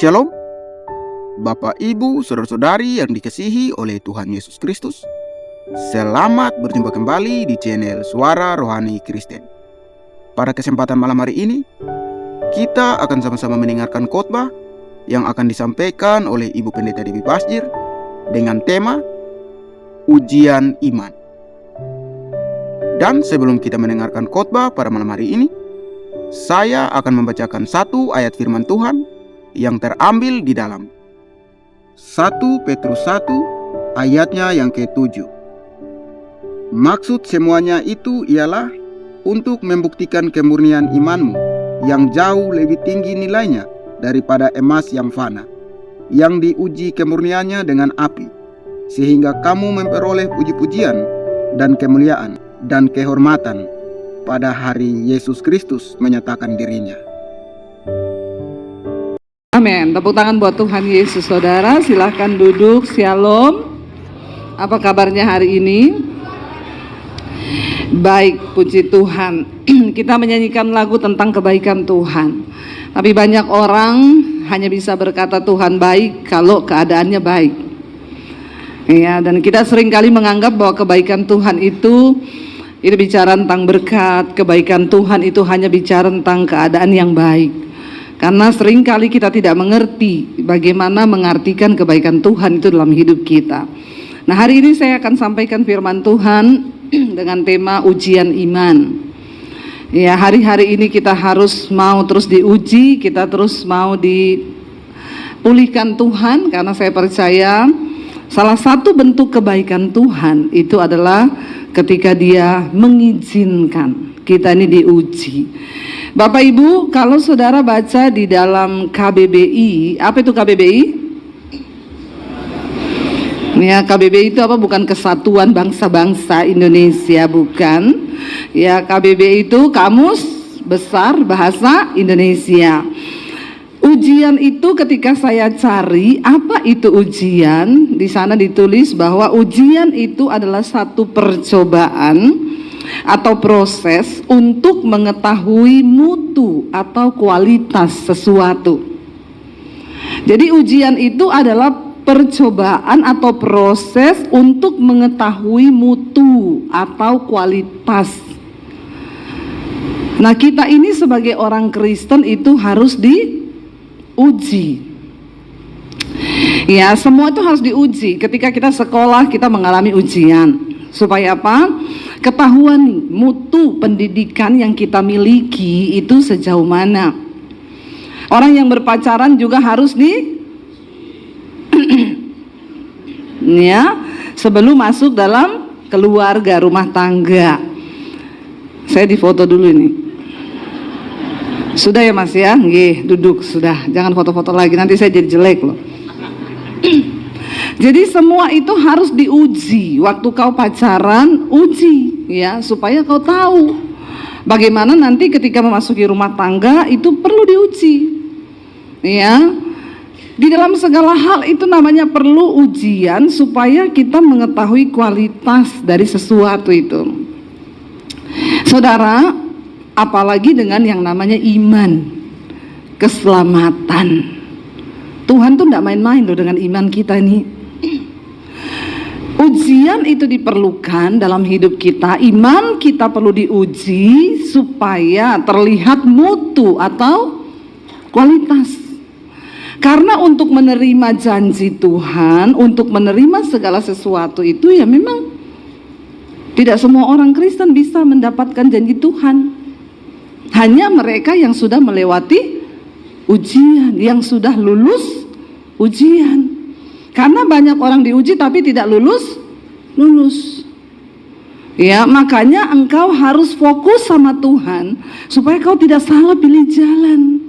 Shalom, Bapak, Ibu, Saudara-saudari yang dikasihi oleh Tuhan Yesus Kristus. Selamat berjumpa kembali di channel Suara Rohani Kristen. Pada kesempatan malam hari ini, kita akan sama-sama mendengarkan khotbah yang akan disampaikan oleh Ibu Pendeta Debbie Basjir dengan tema Ujian Iman. Dan sebelum kita mendengarkan khotbah pada malam hari ini, saya akan membacakan satu ayat firman Tuhan yang terambil di dalam 1 Petrus 1 ayatnya yang ke-7. Maksud semuanya itu ialah untuk membuktikan kemurnian imanmu yang jauh lebih tinggi nilainya daripada emas yang fana, yang diuji kemurniannya dengan api, sehingga kamu memperoleh puji-pujian dan kemuliaan dan kehormatan pada hari Yesus Kristus menyatakan dirinya. Amin. Tepuk tangan buat Tuhan Yesus. Saudara, silahkan duduk. Shalom. Apa kabarnya hari ini? Baik, puji Tuhan. Kita menyanyikan lagu tentang kebaikan Tuhan. Tapi banyak orang hanya bisa berkata Tuhan baik kalau keadaannya baik. Ya, dan kita seringkali menganggap bahwa kebaikan Tuhan itu bicara tentang berkat. Kebaikan Tuhan itu hanya bicara tentang keadaan yang baik. Karena seringkali kita tidak mengerti bagaimana mengartikan kebaikan Tuhan itu dalam hidup kita. Nah, hari ini saya akan sampaikan firman Tuhan dengan tema ujian iman. Ya, hari-hari ini kita harus mau terus diuji, kita terus mau dipulihkan Tuhan, karena saya percaya salah satu bentuk kebaikan Tuhan itu adalah ketika Dia mengizinkan kita ini diuji. Bapak Ibu, kalau saudara baca di dalam KBBI, apa itu KBBI? Ya, KBBI itu apa? Bukan Kesatuan Bangsa-Bangsa Indonesia, bukan. Ya, KBBI itu Kamus Besar Bahasa Indonesia. Ujian itu ketika saya cari apa itu ujian, di sana ditulis bahwa ujian itu adalah satu percobaan atau proses untuk mengetahui mutu atau kualitas sesuatu. Jadi ujian itu adalah percobaan atau proses untuk mengetahui mutu atau kualitas. Nah, kita ini sebagai orang Kristen itu harus diuji. Ya, semua itu harus diuji. Ketika kita sekolah, kita mengalami ujian. Supaya apa? Ketahuan nih, mutu pendidikan yang kita miliki itu sejauh mana. Orang yang berpacaran juga harus ya, sebelum masuk dalam keluarga, rumah tangga. Saya difoto dulu ini. Sudah ya Mas ya? Nggih, duduk sudah. Jangan foto-foto lagi, nanti saya jadi jelek loh. Jadi semua itu harus diuji. Waktu kau pacaran, uji ya, supaya kau tahu bagaimana nanti ketika memasuki rumah tangga itu perlu diuji. Ya. Di dalam segala hal itu namanya perlu ujian supaya kita mengetahui kualitas dari sesuatu itu. Saudara, apalagi dengan yang namanya iman, keselamatan. Tuhan tuh enggak main-main loh dengan iman kita ini. Ujian itu diperlukan dalam hidup kita. Iman kita perlu diuji supaya terlihat mutu atau kualitas. Karena untuk menerima janji Tuhan, untuk menerima segala sesuatu itu ya memang tidak semua orang Kristen bisa mendapatkan janji Tuhan. Hanya mereka yang sudah melewati ujian, yang sudah lulus ujian. Karena banyak orang diuji tapi tidak lulus. Ya, makanya engkau harus fokus sama Tuhan supaya kau tidak salah pilih jalan.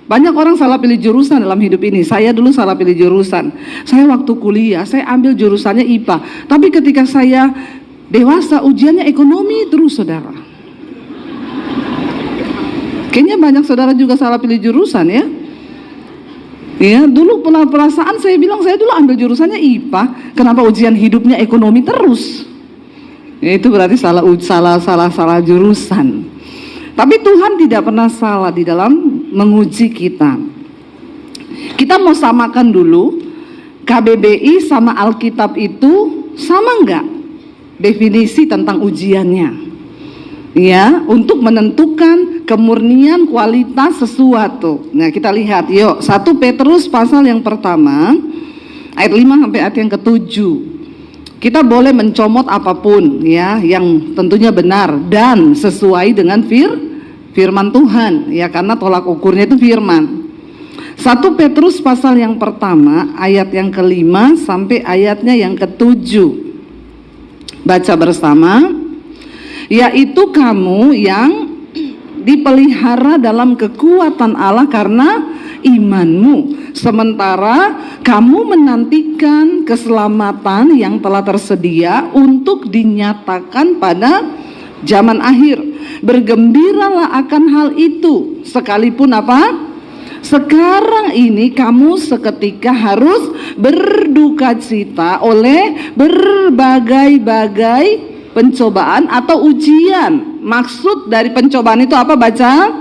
Banyak orang salah pilih jurusan dalam hidup ini. Saya dulu salah pilih jurusan. Saya waktu kuliah, saya ambil jurusannya IPA. Tapi ketika saya dewasa, ujiannya ekonomi terus, saudara. Kayaknya banyak saudara juga salah pilih jurusan ya. Ya, dulu pernah perasaan saya bilang saya dulu ambil jurusannya IPA, kenapa ujian hidupnya ekonomi terus? Ya, itu berarti salah jurusan. Tapi Tuhan tidak pernah salah di dalam menguji kita. Kita mau samakan dulu, KBBI sama Alkitab itu sama enggak definisi tentang ujiannya? Ya, untuk menentukan kemurnian kualitas sesuatu. Nah, kita lihat yuk, 1 Petrus pasal yang pertama ayat 5 sampai ayat yang ke-7. Kita boleh mencomot apapun ya, yang tentunya benar dan sesuai dengan firman Tuhan ya, karena tolak ukurnya itu firman. 1 Petrus pasal yang pertama ayat yang ke-5 sampai ayatnya yang ke-7. Baca bersama. Yaitu kamu yang dipelihara dalam kekuatan Allah karena imanmu, sementara kamu menantikan keselamatan yang telah tersedia untuk dinyatakan pada zaman akhir. Bergembiralah akan hal itu, sekalipun apa? Sekarang ini kamu seketika harus berduka cita oleh berbagai-bagai pencobaan atau ujian. Maksud dari pencobaan itu apa? Baca.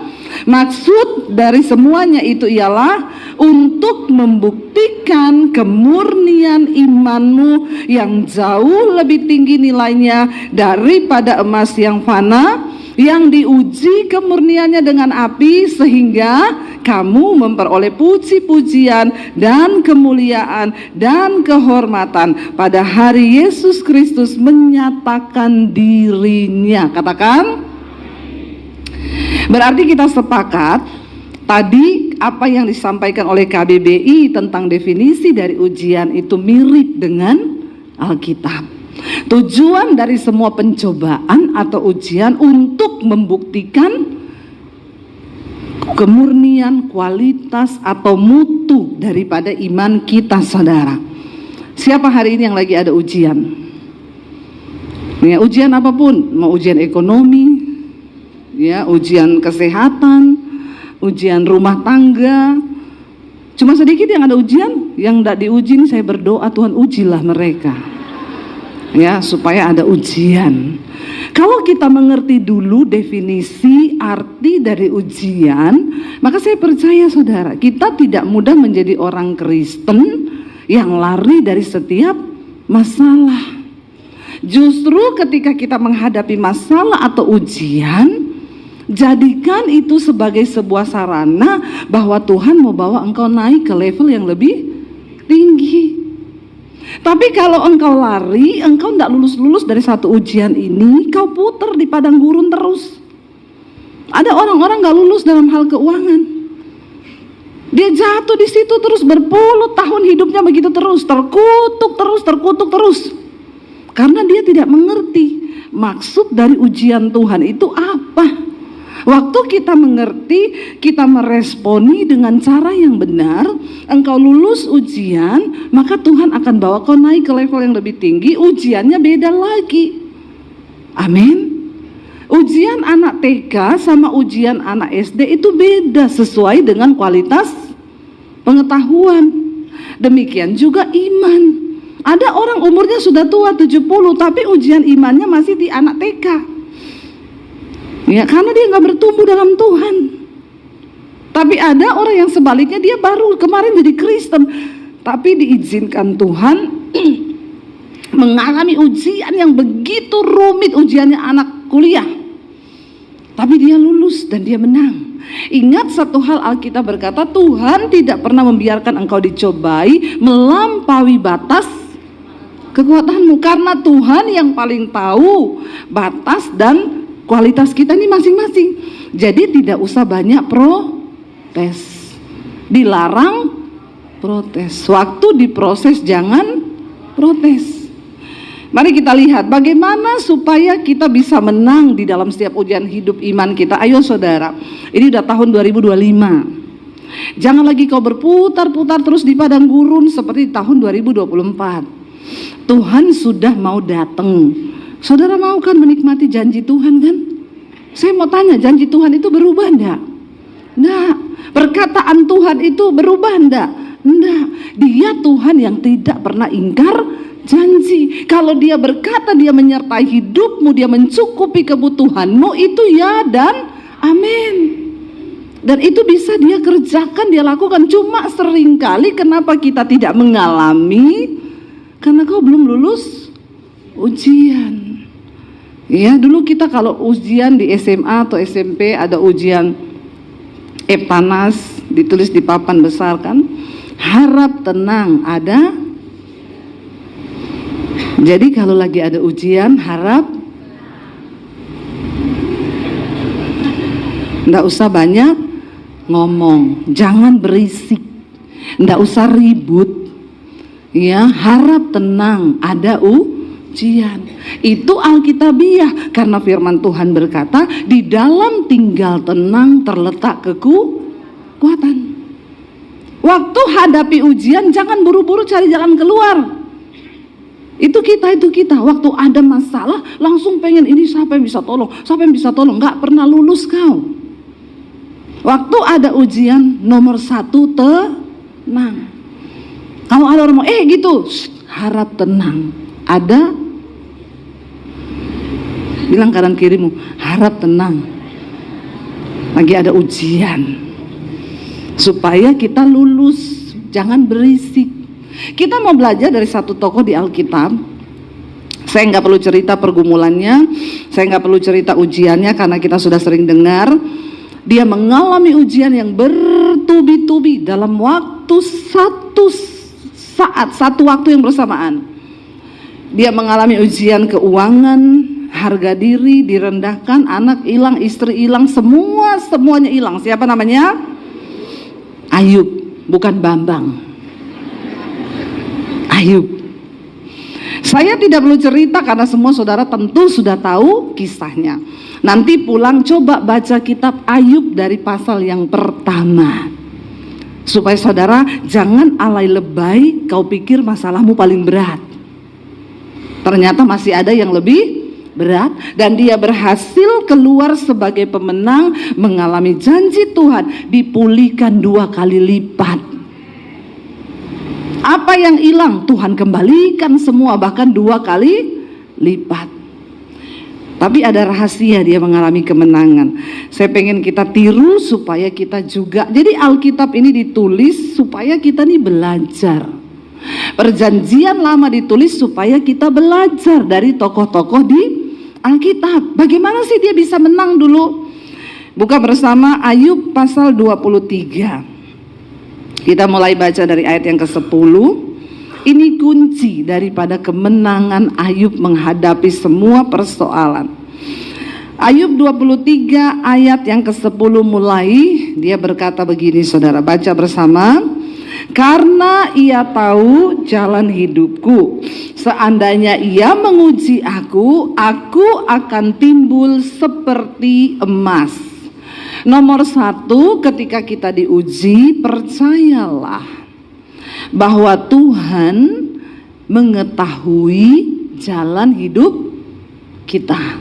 Maksud dari semuanya itu ialah untuk membuktikan kemurnian imanmu yang jauh lebih tinggi nilainya daripada emas yang fana, yang diuji kemurniannya dengan api, sehingga kamu memperoleh puji-pujian dan kemuliaan dan kehormatan pada hari Yesus Kristus menyatakan dirinya. Katakan. Berarti kita sepakat tadi apa yang disampaikan oleh KBBI tentang definisi dari ujian itu mirip dengan Alkitab. Tujuan dari semua pencobaan atau ujian untuk membuktikan kemurnian, kualitas atau mutu daripada iman kita, saudara. Siapa hari ini yang lagi ada ujian? Ya, ujian apapun, mau ujian ekonomi, ya, ujian kesehatan, ujian rumah tangga. Cuma sedikit yang ada ujian, yang tidak diuji ini saya berdoa Tuhan ujilah mereka. Ya, supaya ada ujian. Kalau kita mengerti dulu definisi arti dari ujian, maka saya percaya saudara, kita tidak mudah menjadi orang Kristen yang lari dari setiap masalah. Justru ketika kita menghadapi masalah atau ujian, jadikan itu sebagai sebuah sarana bahwa Tuhan mau bawa engkau naik ke level yang lebih tinggi. Tapi kalau engkau lari, engkau tidak lulus-lulus dari satu ujian ini, kau putar di padang gurun terus. Ada orang-orang gak lulus dalam hal keuangan. Dia jatuh di situ terus berpuluh tahun hidupnya begitu terus, terkutuk terus. Karena dia tidak mengerti maksud dari ujian Tuhan itu apa. Waktu kita mengerti, kita meresponi dengan cara yang benar, engkau lulus ujian, maka Tuhan akan bawa kau naik ke level yang lebih tinggi. Ujiannya beda lagi. Amin. Ujian anak TK sama ujian anak SD itu beda sesuai dengan kualitas pengetahuan. Demikian juga iman. Ada orang umurnya sudah tua 70, tapi ujian imannya masih di anak TK. Ya, karena dia nggak bertumbuh dalam Tuhan. Tapi ada orang yang sebaliknya, dia baru kemarin jadi Kristen, tapi diizinkan Tuhan mengalami ujian yang begitu rumit, ujiannya anak kuliah. Tapi dia lulus dan dia menang. Ingat satu hal, Alkitab berkata Tuhan tidak pernah membiarkan engkau dicobai melampaui batas kekuatanmu, karena Tuhan yang paling tahu batas dan kualitas kita ini masing-masing. Jadi tidak usah banyak protes. Dilarang protes. Waktu diproses jangan protes. Mari kita lihat bagaimana supaya kita bisa menang di dalam setiap ujian hidup iman kita. Ayo saudara, ini udah tahun 2025. Jangan lagi kau berputar-putar terus di padang gurun seperti tahun 2024. Tuhan sudah mau datang. Saudara mau kan menikmati janji Tuhan kan? Saya mau tanya, janji Tuhan itu berubah enggak? Enggak. Perkataan Tuhan itu berubah enggak? Enggak. Dia Tuhan yang tidak pernah ingkar janji. Kalau dia berkata dia menyertai hidupmu, dia mencukupi kebutuhanmu, itu ya dan amin. Dan itu bisa dia kerjakan, dia lakukan. Cuma seringkali kenapa kita tidak mengalami? Karena kau belum lulus ujian. Ya, dulu kita kalau ujian di SMA atau SMP ada ujian Eptanas, ditulis di papan besar kan, harap tenang ada. Jadi kalau lagi ada ujian harap nggak usah banyak ngomong, jangan berisik, nggak usah ribut, ya, harap tenang ada ujian. Itu Alkitabiah, karena firman Tuhan berkata di dalam tinggal tenang terletak kekuatan. Waktu hadapi ujian jangan buru-buru cari jalan keluar. Itu kita waktu ada masalah langsung pengen ini, siapa yang bisa tolong, nggak pernah lulus kau. Waktu ada ujian nomor 1 tenang. Kalau ada orang mau gitu, harap tenang ada. Bilang kanan kirimu, harap tenang lagi ada ujian, supaya kita lulus. Jangan berisik. Kita mau belajar dari satu tokoh di Alkitab. Saya nggak perlu cerita pergumulannya, saya nggak perlu cerita ujiannya, karena kita sudah sering dengar. Dia mengalami ujian yang bertubi-tubi dalam waktu satu waktu yang bersamaan. Dia mengalami ujian keuangan, harga diri direndahkan, anak hilang, istri hilang, semuanya hilang. Siapa namanya? Ayub, bukan Bambang. Ayub. Saya tidak perlu cerita karena semua saudara tentu sudah tahu kisahnya. Nanti pulang coba baca kitab Ayub dari pasal yang pertama, supaya saudara jangan alay lebay kau pikir masalahmu paling berat. Ternyata masih ada yang lebih berat, dan dia berhasil keluar sebagai pemenang, mengalami janji Tuhan dipulihkan 2 kali lipat. Apa yang hilang Tuhan kembalikan semua, bahkan 2 kali lipat. Tapi ada rahasia dia mengalami kemenangan. Saya pengen kita tiru supaya kita juga. Jadi Alkitab ini ditulis supaya kita nih belajar. Perjanjian lama ditulis supaya kita belajar dari tokoh-tokoh di Alkitab. Bagaimana sih dia bisa menang dulu? Buka bersama Ayub pasal 23. Kita mulai baca dari ayat yang ke-10. Ini kunci daripada kemenangan Ayub menghadapi semua persoalan. Ayub 23 ayat yang ke-10 mulai, dia berkata begini, saudara, baca bersama. Karena ia tahu jalan hidupku, seandainya ia menguji aku akan timbul seperti emas. Nomor 1, ketika kita diuji, percayalah bahwa Tuhan mengetahui jalan hidup kita.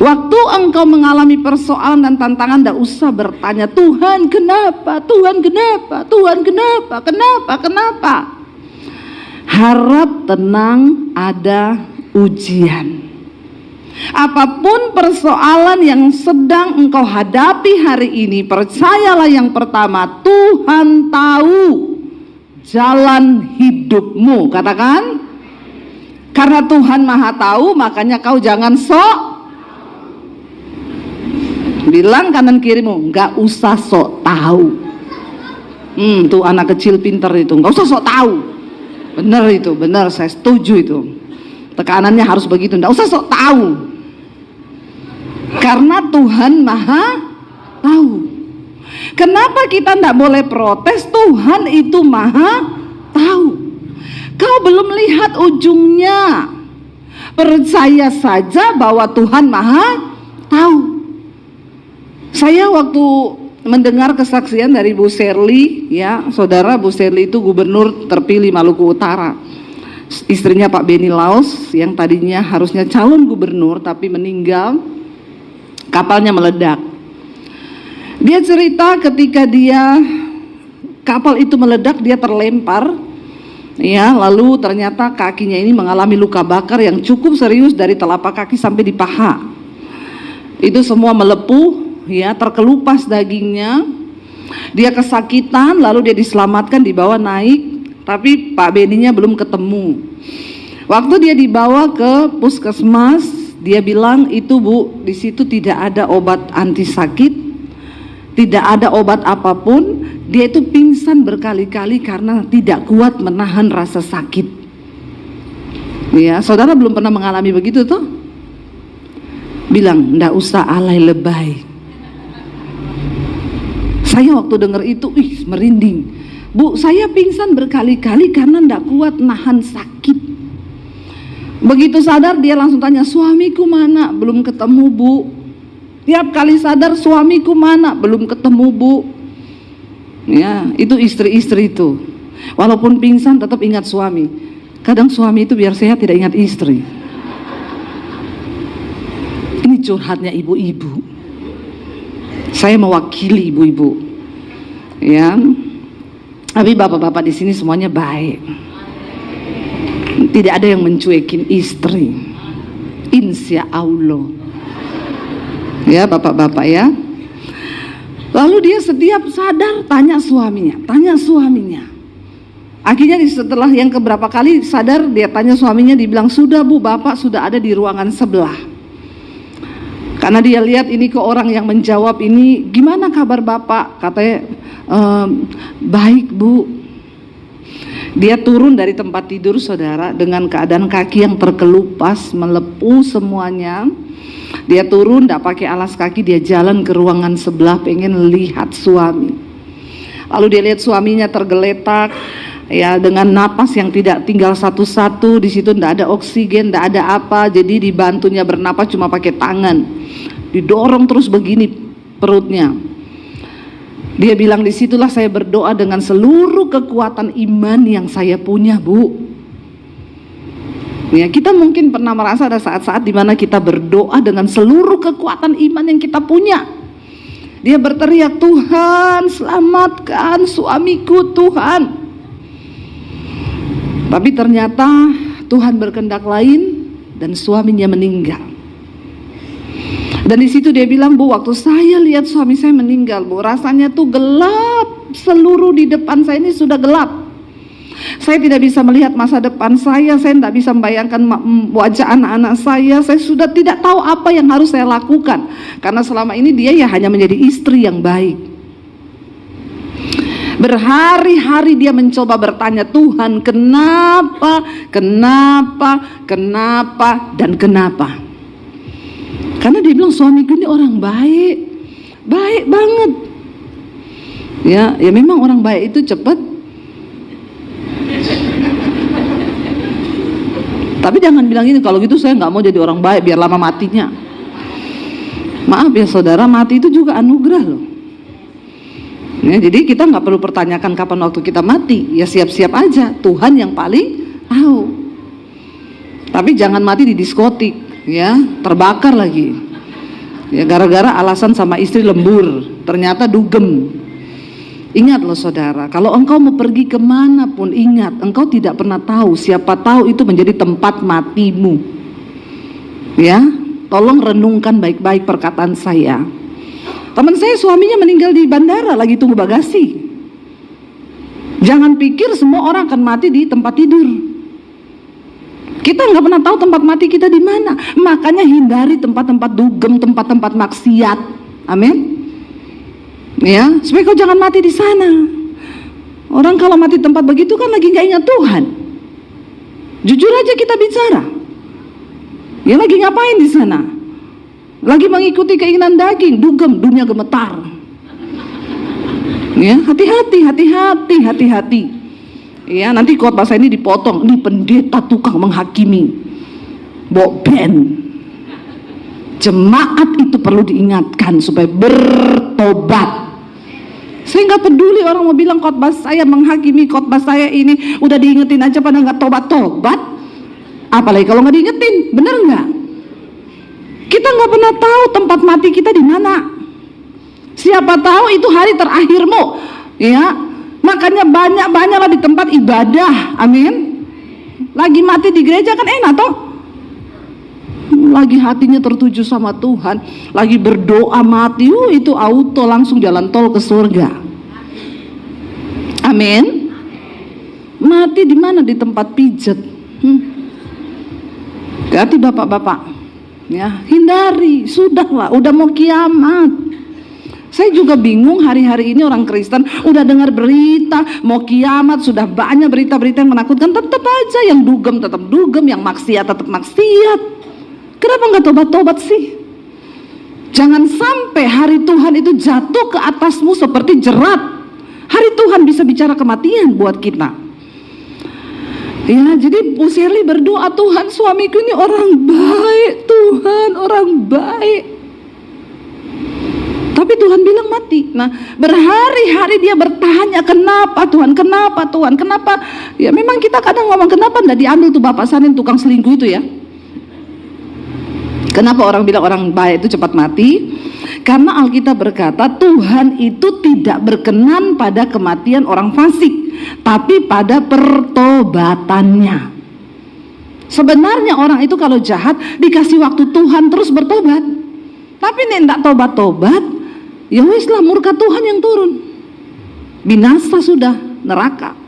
Waktu engkau mengalami persoalan dan tantangan, tidak usah bertanya, Tuhan kenapa, Tuhan kenapa, Tuhan kenapa. Harap tenang ada ujian. Apapun persoalan yang sedang engkau hadapi hari ini, percayalah yang pertama, Tuhan tahu jalan hidupmu. Katakan, karena Tuhan Maha Tahu, makanya kau jangan sok. Bilang kanan kirimu, nggak usah sok tahu. Tuh anak kecil pintar itu, nggak usah sok tahu. Benar itu, benar, saya setuju itu. Tekanannya harus begitu, nggak usah sok tahu. Karena Tuhan Maha Tahu. Kenapa kita tidak boleh protes? Tuhan itu Maha Tahu. Kau belum lihat ujungnya. Percaya saja bahwa Tuhan Maha Tahu. Saya waktu mendengar kesaksian dari Bu Serly, ya, saudara, Bu Serly itu gubernur terpilih Maluku Utara. Istrinya Pak Beni Laos yang tadinya harusnya calon gubernur tapi meninggal, kapalnya meledak. Dia cerita ketika kapal itu meledak, dia terlempar, ya, lalu ternyata kakinya ini mengalami luka bakar yang cukup serius dari telapak kaki sampai di paha. Itu semua melepuh, ya, terkelupas dagingnya. Dia kesakitan, lalu dia diselamatkan, dibawa naik, tapi Pak Beninya belum ketemu. Waktu dia dibawa ke puskesmas, dia bilang, itu Bu, di situ tidak ada obat anti sakit, tidak ada obat apapun. Dia itu pingsan berkali-kali karena tidak kuat menahan rasa sakit. Ya, saudara belum pernah mengalami begitu toh? Bilang, ndak usah alay lebay. Saya waktu dengar itu, merinding. Bu, saya pingsan berkali-kali karena ndak kuat nahan sakit. Begitu sadar dia langsung tanya, suamiku mana? Belum ketemu Bu. Tiap kali sadar, suamiku mana? Belum ketemu Bu. Ya, itu istri-istri itu. Walaupun pingsan tetap ingat suami. Kadang suami itu biar sehat tidak ingat istri. Ini curhatnya ibu-ibu. Saya mewakili ibu-ibu, ya. Tapi bapak-bapak di sini semuanya baik. Tidak ada yang mencuekin istri, insya Allah. Ya bapak-bapak ya. Lalu dia setiap sadar tanya suaminya. Akhirnya setelah yang keberapa kali sadar dia tanya suaminya, dibilang, sudah Bu, bapak sudah ada di ruangan sebelah. Karena dia lihat ini ke orang yang menjawab ini, gimana kabar bapak? Katanya, baik Bu. Dia turun dari tempat tidur saudara dengan keadaan kaki yang terkelupas, melepuh semuanya. Dia turun, tidak pakai alas kaki, dia jalan ke ruangan sebelah pengen lihat suami. Lalu dia lihat suaminya tergeletak, ya, dengan napas yang tidak tinggal satu-satu. Di situ tidak ada oksigen, tidak ada apa. Jadi dibantunya bernapas cuma pakai tangan. Didorong terus begini perutnya. Dia bilang, disitulah saya berdoa dengan seluruh kekuatan iman yang saya punya Bu. Ya, kita mungkin pernah merasa ada saat-saat di mana kita berdoa dengan seluruh kekuatan iman yang kita punya. Dia berteriak, Tuhan selamatkan suamiku Tuhan. Tapi ternyata Tuhan berkehendak lain dan suaminya meninggal. Dan di situ dia bilang, Bu, waktu saya lihat suami saya meninggal, Bu, rasanya tuh gelap, seluruh di depan saya ini sudah gelap. Saya tidak bisa melihat masa depan saya tidak bisa membayangkan wajah anak-anak saya sudah tidak tahu apa yang harus saya lakukan. Karena selama ini dia ya hanya menjadi istri yang baik. Berhari-hari dia mencoba bertanya, Tuhan kenapa, dan kenapa? Karena dia bilang, suamiku ini orang baik, baik banget. Ya memang orang baik itu cepat. Tapi jangan bilang ini, kalau gitu saya nggak mau jadi orang baik biar lama matinya. Maaf ya saudara, mati itu juga anugerah loh. Ya, jadi kita nggak perlu pertanyakan kapan waktu kita mati, ya siap-siap aja, Tuhan yang paling tahu. Tapi jangan mati di diskotik, ya terbakar lagi, ya gara-gara alasan sama istri lembur, ternyata dugem. Ingat loh saudara, kalau engkau mau pergi kemanapun, ingat engkau tidak pernah tahu, siapa tahu itu menjadi tempat matimu. Ya, tolong renungkan baik-baik perkataan saya. Teman saya suaminya meninggal di bandara, lagi tunggu bagasi. Jangan pikir semua orang akan mati di tempat tidur. Kita nggak pernah tahu tempat mati kita di mana. Makanya hindari tempat-tempat dugem, tempat-tempat maksiat. Amin. Ya, supaya kau jangan mati di sana. Orang kalau mati tempat begitu kan lagi nggak ingat Tuhan. Jujur aja kita bicara. Ya lagi ngapain di sana? Lagi mengikuti keinginan daging, dugem, dunia gemetar. Ya, hati-hati. Ya, nanti khotbah saya ini dipotong. Ini pendeta tukang menghakimi. Boben. Jemaat itu perlu diingatkan supaya bertobat. Saya nggak peduli orang mau bilang khotbah saya menghakimi, khotbah saya ini udah diingetin aja pada nggak tobat. Apalagi kalau nggak diingetin, bener nggak? Kita nggak pernah tahu tempat mati kita di mana. Siapa tahu itu hari terakhirmu, ya. Makanya banyak-banyaklah di tempat ibadah, amin. Lagi mati di gereja kan enak toh? lagi hatinya tertuju sama Tuhan, lagi berdoa mati, itu auto langsung jalan tol ke surga. Amin. Mati di mana? Di tempat pijet. Hati bapak-bapak, ya hindari, sudahlah, udah mau kiamat. Saya juga bingung hari-hari ini orang Kristen udah dengar berita mau kiamat, sudah banyak berita-berita yang menakutkan, tetap aja yang dugem tetap dugem, yang maksiat tetap maksiat. Kenapa nggak tobat-tobat sih? Jangan sampai hari Tuhan itu jatuh ke atasmu seperti jerat. Hari Tuhan bisa bicara kematian buat kita. Ya, jadi Bu Shirley berdoa, Tuhan suamiku ini orang baik, Tuhan orang baik. Tapi Tuhan bilang mati. Nah, berhari-hari dia bertanya, kenapa Tuhan, kenapa Tuhan, kenapa? Ya memang kita kadang ngomong, kenapa enggak diambil tuh Bapak Sanin tukang selingkuh itu ya? Kenapa orang bilang orang baik itu cepat mati? Karena Alkitab berkata Tuhan itu tidak berkenan pada kematian orang fasik, tapi pada pertobatannya. Sebenarnya orang itu kalau jahat dikasih waktu Tuhan terus bertobat. Tapi nih enggak tobat-tobat, ya wis lah, murka Tuhan yang turun. Binasa sudah, neraka.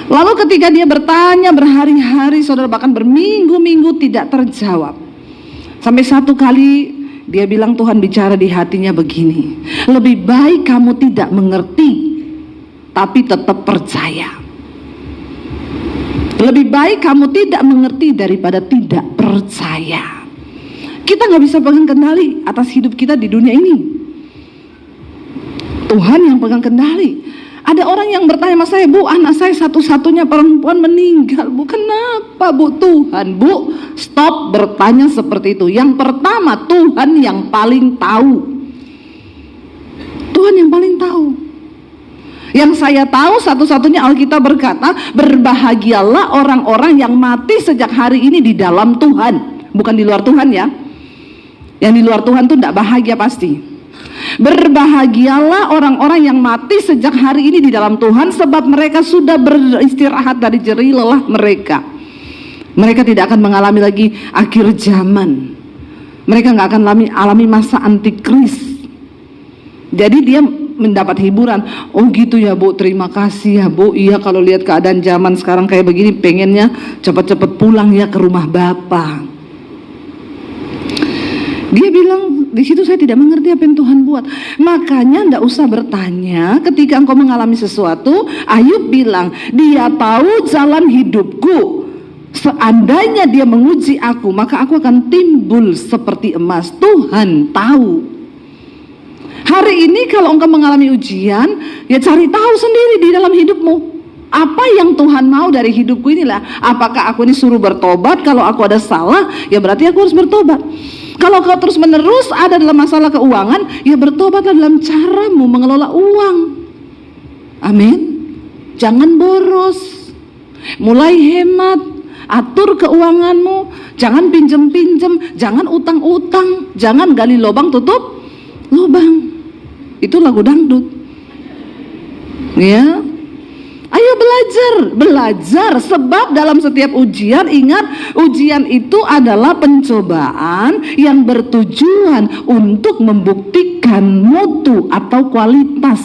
Lalu ketika dia bertanya berhari-hari, saudara, bahkan berminggu-minggu tidak terjawab. Sampai satu kali dia bilang, Tuhan bicara di hatinya begini, lebih baik kamu tidak mengerti tapi tetap percaya. Lebih baik kamu tidak mengerti daripada tidak percaya. Kita nggak bisa pegang kendali atas hidup kita di dunia ini. Tuhan yang pegang kendali. Ada orang yang bertanya sama saya, Bu, anak saya satu-satunya perempuan meninggal, Bu. Kenapa, Bu? Tuhan, Bu, stop bertanya seperti itu. Yang pertama, Tuhan yang paling tahu. Tuhan yang paling tahu. Yang saya tahu satu-satunya Alkitab berkata, berbahagialah orang-orang yang mati sejak hari ini di dalam Tuhan. Bukan di luar Tuhan ya. Yang di luar Tuhan tuh tidak bahagia pasti. Berbahagialah orang-orang yang mati sejak hari ini di dalam Tuhan, sebab mereka sudah beristirahat dari jerih lelah mereka. Mereka tidak akan mengalami lagi akhir zaman. Mereka nggak akan alami masa antikris. Jadi dia mendapat hiburan. Oh gitu ya Bu, terima kasih ya Bu. Iya, kalau lihat keadaan zaman sekarang kayak begini, pengennya cepat-cepat pulang ya ke rumah Bapak. Dia bilang, di situ saya tidak mengerti apa yang Tuhan buat. Makanya ndak usah bertanya ketika engkau mengalami sesuatu. Ayub bilang, dia tahu jalan hidupku. Seandainya dia menguji aku, maka aku akan timbul seperti emas. Tuhan tahu. Hari ini kalau engkau mengalami ujian, ya cari tahu sendiri di dalam hidupmu. Apa yang Tuhan mau dari hidupku inilah. Apakah aku ini suruh bertobat? Kalau aku ada salah, ya berarti aku harus bertobat. Kalau kau terus menerus ada dalam masalah keuangan, ya bertobatlah dalam caramu mengelola uang. Amin. Jangan boros. Mulai hemat, atur keuanganmu, jangan pinjem-pinjem, jangan utang-utang, jangan gali lubang tutup lubang. Itu lagu dangdut. Ya. Ayo belajar, sebab dalam setiap ujian, ingat, ujian itu adalah pencobaan yang bertujuan untuk membuktikan mutu atau kualitas.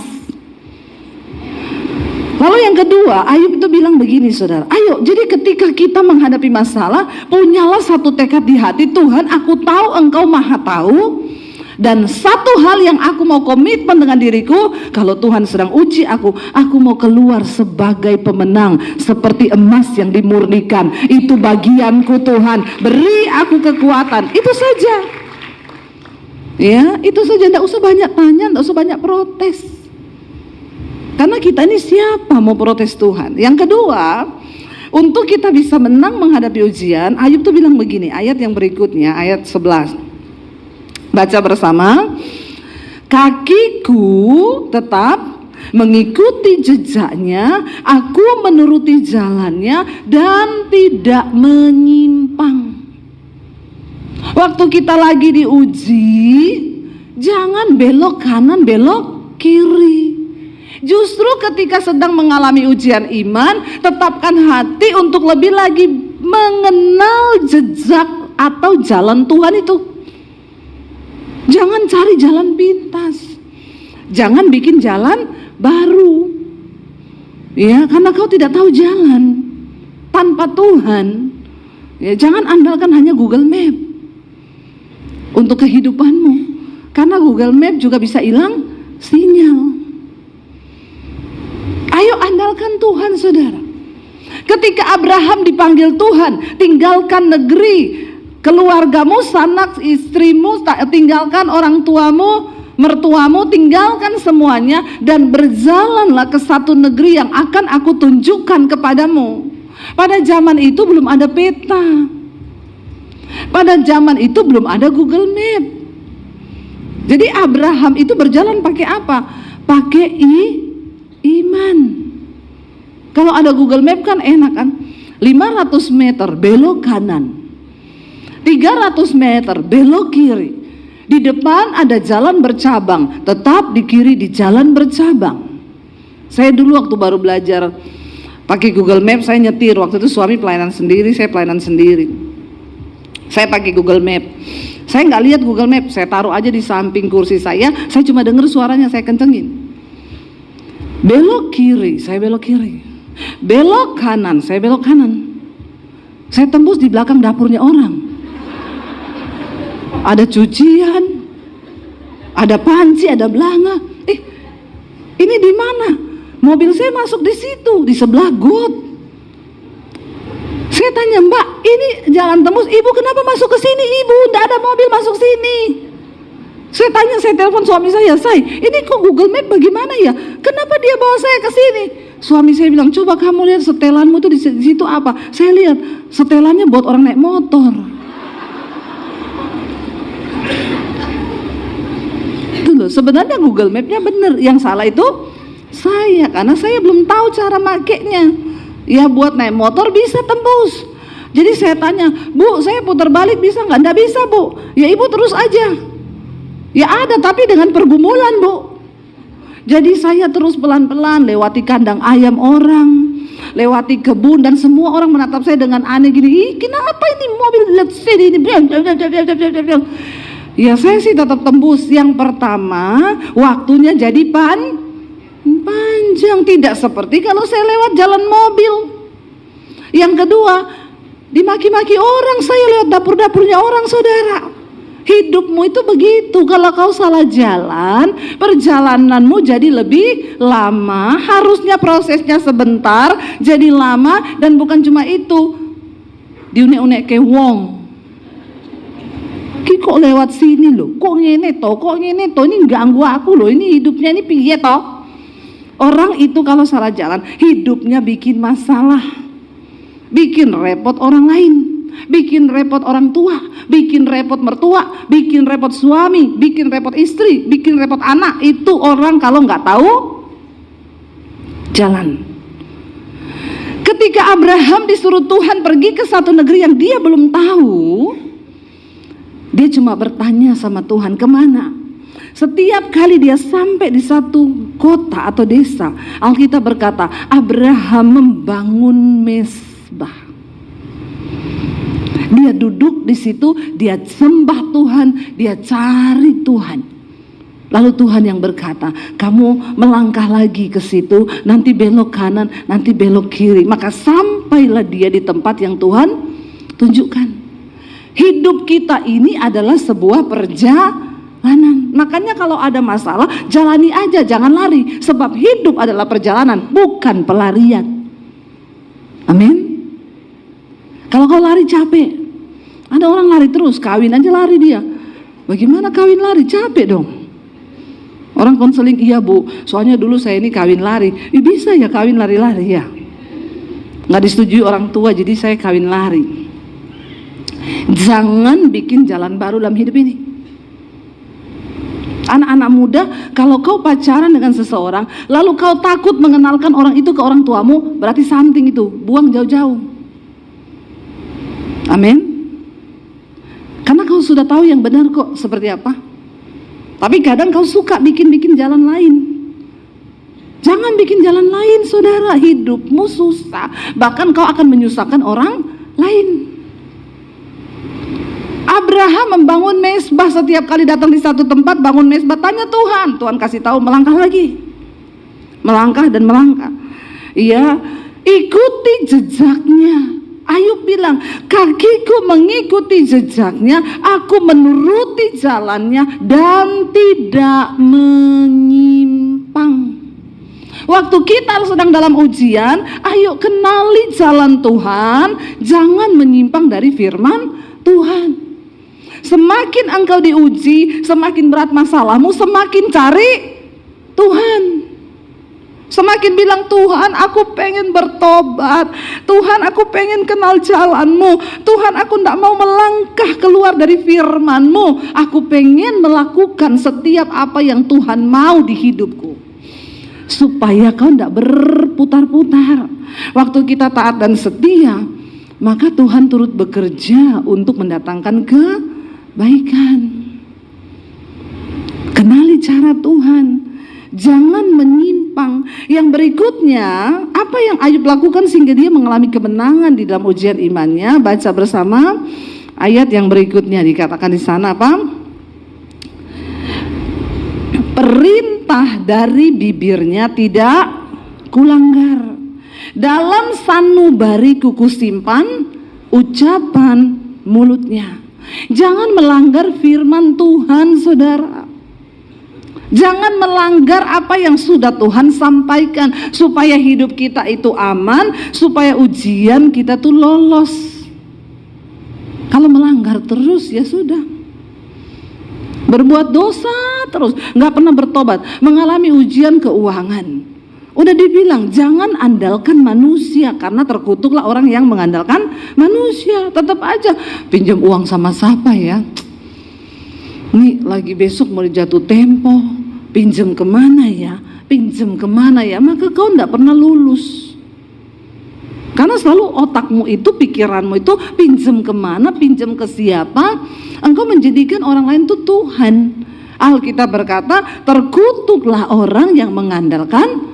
Lalu yang kedua, Ayub itu bilang begini, saudara. Ayo, jadi ketika kita menghadapi masalah, punyalah satu tekad di hati, Tuhan, aku tahu Engkau Maha Tahu. Dan satu hal yang aku mau komitmen dengan diriku, kalau Tuhan sedang uji aku mau keluar sebagai pemenang, seperti emas yang dimurnikan. Itu bagianku Tuhan, beri aku kekuatan. Itu saja. Ya, itu saja, tidak usah banyak tanya, tidak usah banyak protes. Karena kita ini siapa mau protes Tuhan? Yang kedua, untuk kita bisa menang menghadapi ujian, Ayub tuh bilang begini, ayat yang berikutnya, ayat 11. Baca bersama. Kakiku tetap mengikuti jejaknya, aku menuruti jalannya dan tidak menyimpang. Waktu kita lagi diuji, jangan belok kanan, belok kiri. Justru ketika sedang mengalami ujian iman, tetapkan hati untuk lebih lagi mengenal jejak atau jalan Tuhan itu. Jangan cari jalan pintas. Jangan bikin jalan baru. Ya, karena kau tidak tahu jalan tanpa Tuhan. Ya, jangan andalkan hanya Google Map untuk kehidupanmu. Karena Google Map juga bisa hilang sinyal. Ayo andalkan Tuhan, saudara. Ketika Abraham dipanggil Tuhan, tinggalkan negeri, keluargamu, sanak istrimu, tinggalkan orang tuamu, mertuamu, tinggalkan semuanya dan berjalanlah ke satu negeri yang akan aku tunjukkan kepadamu. Pada zaman itu belum ada peta. Pada zaman itu belum ada Google Map. Jadi Abraham itu berjalan pakai apa? Pakai iman. Kalau ada Google Map kan enak kan? 500 meter belok kanan, 300 meter belok kiri. Di depan ada jalan bercabang, tetap di kiri di jalan bercabang. Saya dulu waktu baru belajar pakai Google Map, saya nyetir. Waktu itu suami pelayanan sendiri, saya pelayanan sendiri. Saya pakai Google Map. Saya nggak lihat Google Map, saya taruh aja di samping kursi saya cuma dengar suaranya, saya kencengin. Belok kiri, saya belok kiri. Belok kanan, saya belok kanan. Saya tembus di belakang dapurnya orang. Ada cucian, ada panci, ada belanga. Ini di mana? Mobil saya masuk di situ, di sebelah got. Saya tanya, Mbak, ini jalan tembus, Ibu kenapa masuk ke sini? Ibu, tidak ada mobil masuk sini. Saya tanya, saya telepon suami saya, ini kok Google Map bagaimana ya? Kenapa dia bawa saya ke sini? Suami saya bilang, coba kamu lihat setelanmu itu di situ apa? Saya lihat setelannya buat orang naik motor. Itu loh, sebenarnya Google Map-nya benar, yang salah itu saya, karena saya belum tahu cara makainya. Ya buat naik motor bisa tembus. Jadi saya tanya, Bu, saya putar balik bisa nggak? Nggak bisa, Bu. Ya Ibu terus aja. Ya ada, tapi dengan pergumulan, Bu. Jadi saya terus pelan-pelan lewati kandang ayam orang, lewati kebun, dan semua orang menatap saya dengan aneh gini. Ih, kenapa ini mobil lihat sini ini? Ya saya sih tetap tembus. Yang pertama, waktunya jadi panjang, tidak seperti kalau saya lewat jalan mobil. Yang kedua, dimaki-maki orang, saya lewat dapur-dapurnya orang, saudara. Hidupmu itu begitu, kalau kau salah jalan, perjalananmu jadi lebih lama. Harusnya prosesnya sebentar, jadi lama. Dan bukan cuma itu, diunek-unek ke wong. Ki kok lewat sini loh, kok ngene toh, ini ganggu aku loh, ini hidupnya ini piye toh. Orang itu kalau salah jalan, hidupnya bikin masalah, bikin repot orang lain, bikin repot orang tua, bikin repot mertua, bikin repot suami, bikin repot istri, bikin repot anak. Itu orang kalau nggak tahu jalan. Ketika Abraham disuruh Tuhan pergi ke satu negeri yang dia belum tahu, dia cuma bertanya sama Tuhan, kemana? Setiap kali dia sampai di satu kota atau desa, Alkitab berkata Abraham membangun mezbah. Dia duduk di situ, dia sembah Tuhan, dia cari Tuhan. Lalu Tuhan yang berkata, kamu melangkah lagi ke situ, nanti belok kanan, nanti belok kiri. Maka sampailah dia di tempat yang Tuhan tunjukkan. Hidup kita ini adalah sebuah perjalanan. Makanya kalau ada masalah, jalani aja, jangan lari. Sebab hidup adalah perjalanan, bukan pelarian. Amin. Kalau kau lari capek. Ada orang lari terus, kawin aja lari dia. Bagaimana kawin lari? Capek dong. Orang konseling, iya Bu, soalnya dulu saya ini kawin lari. Bisa ya kawin lari-lari ya. Nggak disetujui orang tua, jadi saya kawin lari. Jangan bikin jalan baru dalam hidup ini. Anak-anak muda, kalau kau pacaran dengan seseorang, lalu kau takut mengenalkan orang itu ke orang tuamu, berarti something itu, buang jauh-jauh. Amin. Karena kau sudah tahu yang benar kok seperti apa. Tapi kadang kau suka bikin jalan lain. Jangan bikin jalan lain, saudara. Hidupmu susah, bahkan kau akan menyusahkan orang lain. Abraham membangun mezbah, setiap kali datang di satu tempat bangun mezbah, tanya Tuhan, Tuhan kasih tahu melangkah lagi, melangkah dan melangkah. Iya, ikuti jejaknya. Ayub bilang, kakiku mengikuti jejaknya, aku menuruti jalannya dan tidak menyimpang. Waktu kita sedang dalam ujian, ayo kenali jalan Tuhan, jangan menyimpang dari firman Tuhan. Semakin engkau diuji, semakin berat masalahmu, semakin cari Tuhan. Semakin bilang, Tuhan aku pengen bertobat, Tuhan aku pengen kenal jalan-Mu, Tuhan aku tidak mau melangkah keluar dari firman-Mu, aku pengen melakukan setiap apa yang Tuhan mau di hidupku, supaya kau tidak berputar-putar. Waktu kita taat dan setia, maka Tuhan turut bekerja untuk mendatangkan kebaikan. Kenali cara Tuhan, jangan menyimpang. Yang berikutnya, apa yang Ayub lakukan sehingga dia mengalami kemenangan di dalam ujian imannya? Baca bersama ayat yang berikutnya, dikatakan di sana apa? Perintah dari bibirnya tidak kulanggar, dalam sanubariku kusimpan ucapan mulutnya. Jangan melanggar firman Tuhan, saudara. Jangan melanggar apa yang sudah Tuhan sampaikan, supaya hidup kita itu aman, supaya ujian kita tuh lolos. Kalau melanggar terus, ya sudah, berbuat dosa terus, nggak pernah bertobat, mengalami ujian keuangan. Udah dibilang jangan andalkan manusia, karena terkutuklah orang yang mengandalkan manusia. Tetap aja pinjam uang sama siapa ya? Nih lagi besok mau jatuh tempo, pinjam kemana ya? Pinjam kemana ya? Maka kau tidak pernah lulus. Karena selalu otakmu itu, pikiranmu itu pinjam kemana, pinjam ke siapa? Engkau menjadikan orang lain itu Tuhan. Alkitab berkata, terkutuklah orang yang mengandalkan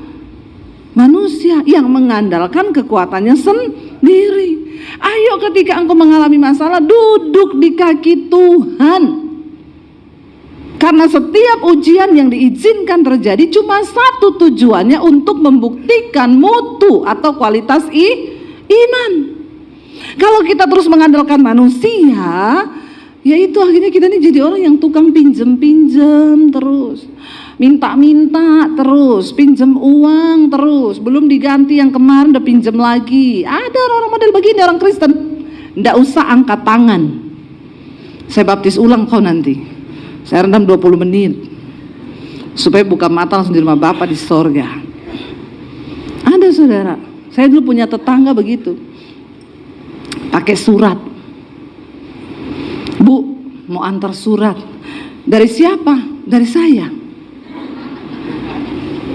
manusia, yang mengandalkan kekuatannya sendiri. Ayo ketika engkau mengalami masalah, duduk di kaki Tuhan. Karena setiap ujian yang diizinkan terjadi cuma satu tujuannya, untuk membuktikan mutu atau kualitas iman. Kalau kita terus mengandalkan manusia, ya itu akhirnya kita ini jadi orang yang tukang pinjem-pinjem terus, minta-minta terus, pinjem uang terus, belum diganti yang kemarin udah pinjem lagi. Ada orang-orang model begini, orang Kristen. Nggak usah angkat tangan, saya baptis ulang kau nanti. Saya rendam 20 menit supaya buka mata langsung di rumah Bapa di sorga. Ada saudara, saya dulu punya tetangga begitu, pakai surat. Bu, mau antar surat. Dari siapa? Dari saya.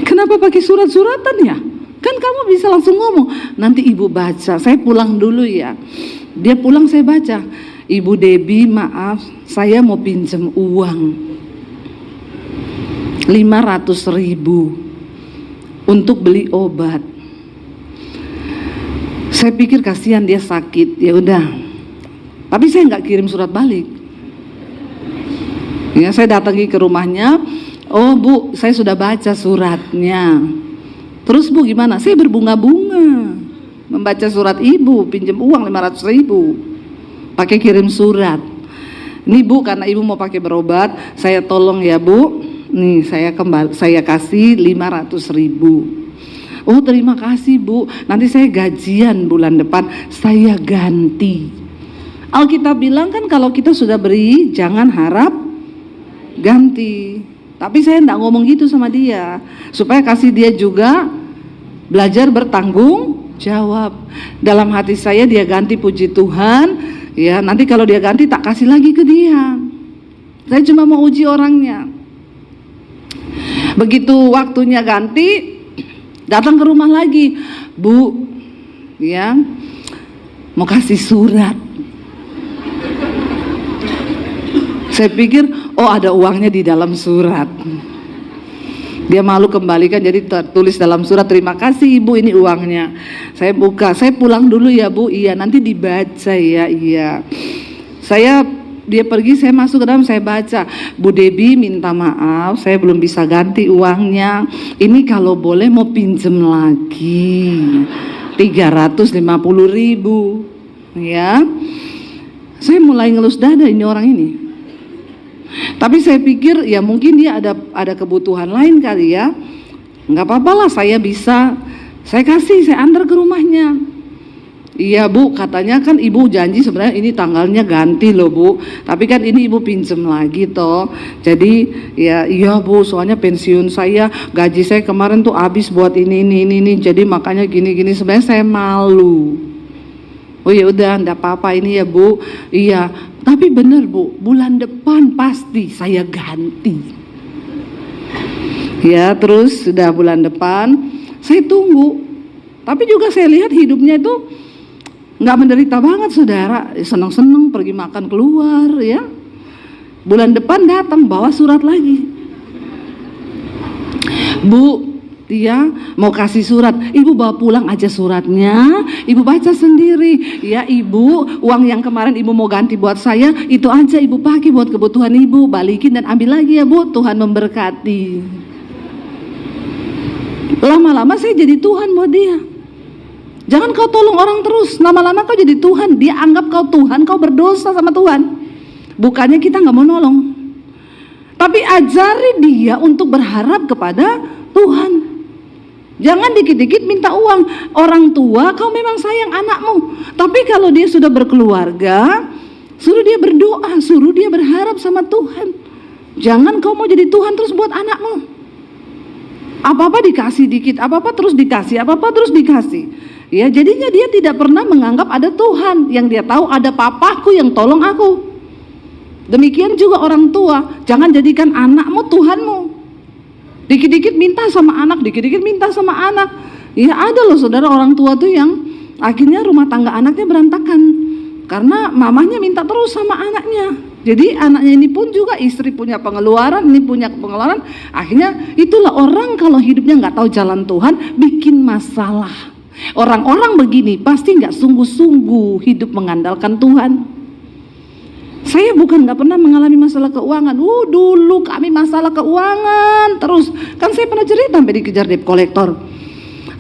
Kenapa pakai surat-suratan ya? Kan kamu bisa langsung ngomong, nanti ibu baca, saya pulang dulu ya. Dia pulang, saya baca. Ibu Debbie, maaf, saya mau pinjam uang 500.000 untuk beli obat. Saya pikir kasihan dia sakit, ya udah. Tapi saya nggak kirim surat balik. Ya, saya datangi ke rumahnya. Oh Bu, saya sudah baca suratnya. Terus Bu gimana? Saya berbunga-bunga membaca surat ibu, pinjam uang 500.000. Pakai kirim surat. Nih Bu, karena ibu mau pakai berobat, saya tolong ya Bu. Nih saya kasih 500.000. Oh terima kasih Bu, nanti saya gajian bulan depan saya ganti. Alkitab bilang kan kalau kita sudah beri jangan harap ganti. Tapi saya enggak ngomong gitu sama dia, supaya kasih dia juga belajar bertanggung jawab. Dalam hati saya dia ganti, puji Tuhan. Ya, nanti kalau dia ganti tak kasih lagi ke dia. Saya cuma mau uji orangnya. Begitu waktunya ganti, datang ke rumah lagi. Bu, ya, mau kasih surat. Saya pikir, oh ada uangnya di dalam surat. Dia malu kembalikan, jadi tertulis dalam surat, terima kasih Ibu, ini uangnya. Saya buka, saya pulang dulu ya Bu. Iya, nanti dibaca ya. Iya. Saya Dia pergi, saya masuk ke dalam, saya baca, Bu Debi minta maaf, saya belum bisa ganti uangnya. Ini kalau boleh mau pinjem lagi 350.000, ya. Saya mulai ngelus dada ini orang ini. Tapi saya pikir ya mungkin dia ada kebutuhan lain kali ya. Nggak apa-apa lah, saya bisa, saya kasih, saya antar ke rumahnya. Iya Bu, katanya kan Ibu janji sebenarnya ini tanggalnya ganti loh Bu, tapi kan ini Ibu pinjem lagi toh. Jadi ya iya Bu, soalnya pensiun saya, gaji saya kemarin tuh habis buat ini, jadi makanya gini. Sebenarnya saya malu. Oh ya udah, enggak apa-apa ini ya Bu. Iya, tapi bener Bu, bulan depan pasti saya ganti. Ya terus sudah bulan depan saya tunggu, tapi juga saya lihat hidupnya itu nggak menderita banget saudara, seneng-seneng pergi makan keluar ya. Bulan depan datang bawa surat lagi, Bu, dia mau kasih surat, Ibu bawa pulang aja suratnya, Ibu baca sendiri ya Ibu. Uang yang kemarin Ibu mau ganti buat saya itu aja Ibu pakai buat kebutuhan Ibu, balikin dan ambil lagi ya Bu, Tuhan memberkati. Lama-lama saya jadi Tuhan buat dia. Jangan kau tolong orang terus, lama-lama kau jadi Tuhan. Dia anggap kau Tuhan, kau berdosa sama Tuhan. Bukannya kita nggak mau nolong, tapi ajari dia untuk berharap kepada Tuhan. Jangan dikit-dikit minta uang. Orang tua, kau memang sayang anakmu, tapi kalau dia sudah berkeluarga, suruh dia berdoa, suruh dia berharap sama Tuhan. Jangan kau mau jadi Tuhan terus buat anakmu. Apa-apa dikasih dikit, apa-apa terus dikasih, apa-apa terus dikasih. Ya, jadinya dia tidak pernah menganggap ada Tuhan. Yang dia tahu ada papaku yang tolong aku. Demikian juga orang tua, jangan jadikan anakmu Tuhanmu. Dikit-dikit minta sama anak, dikit-dikit minta sama anak. Ya ada loh saudara orang tua tuh yang akhirnya rumah tangga anaknya berantakan karena mamahnya minta terus sama anaknya. Jadi anaknya ini pun juga, istri punya pengeluaran, ini punya pengeluaran. Akhirnya itulah orang kalau hidupnya nggak tahu jalan Tuhan bikin masalah. Orang-orang begini pasti nggak sungguh-sungguh hidup mengandalkan Tuhan. Saya bukan nggak pernah mengalami masalah keuangan. Dulu kami masalah keuangan terus. Kan saya pernah cerita sampai dikejar debt collector.